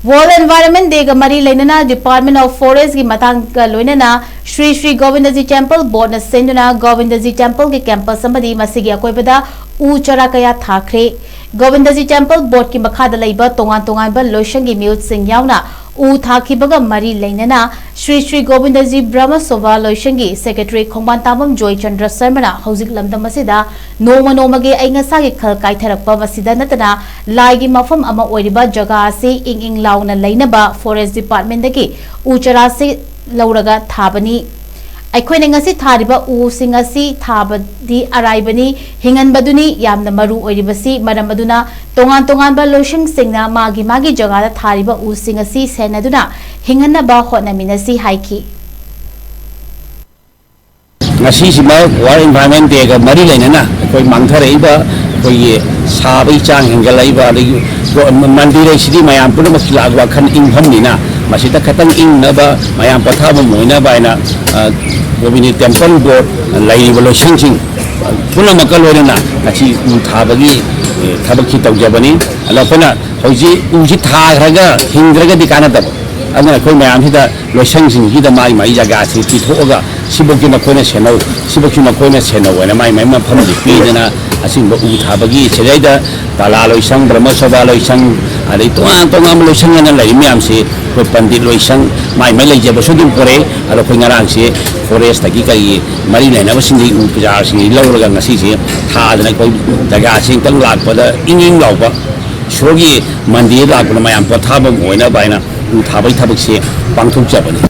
World Environment Day ga mari Leinana Department of Forest ki Matenga Loinana Shree Shree Govindaji Temple board na SINDUNA Govindaji Temple ki campus amadi MASIGI AKOIBADA CHARA kaya THAKHARE Govindaji Temple board ki makhada laiba tongan ba lotion ki mute sing yauna THAKHIBAga mari Leinana Shree Shree Govindaji Brahma Sova lotion ki Secretary Khongban Tamam Joy Chandra Sharma hauzik lamdam masida noma ge ai ngasa gi khal kai tharakpa masida natana lai gi mafam ama oiriba jaga se ing launa lainaba Forest Department dagi CHARA se lauraga thabani aikoine ngasi thariba sing asi thabadi araibani hingan baduni yamna maru oiribasi maram aduna tongan ba lotion singna magi jaga da thariba sing asi senaduna hinganna ba hotna minasi haiki ngasi sima World Environment Day ga mari Leinana koi mangtharaiba koi sabai chang hengalaiba mandire sidi mayam puna makila agwa khan inghamnina masita khatang ingnaba mayam pathaba moina baina Govindaji Temple board laiba loishangsing puna makaloina ngasi thabagi thabaki tawjabani alapana hoji uji thagraga hindraga dikanata ana koi mayam hida loishangsing hida mai jaga si pithoga siboki makoina senau siboki makoina senau na mai mafam di pidana asing thabagi sedaida tala loisang brahma soba loisang adai tongan loisang na lai miam si ko pandit loisang mai leje bosodin kore alo ko ngarang si forest tagi kai mari na basingi puja si lauraga ngasi si thadana ko daga sing tang lakpada inging lawba shogi mandir lakna mayam pathaba moina baina thabai thabak si pangthuk jabani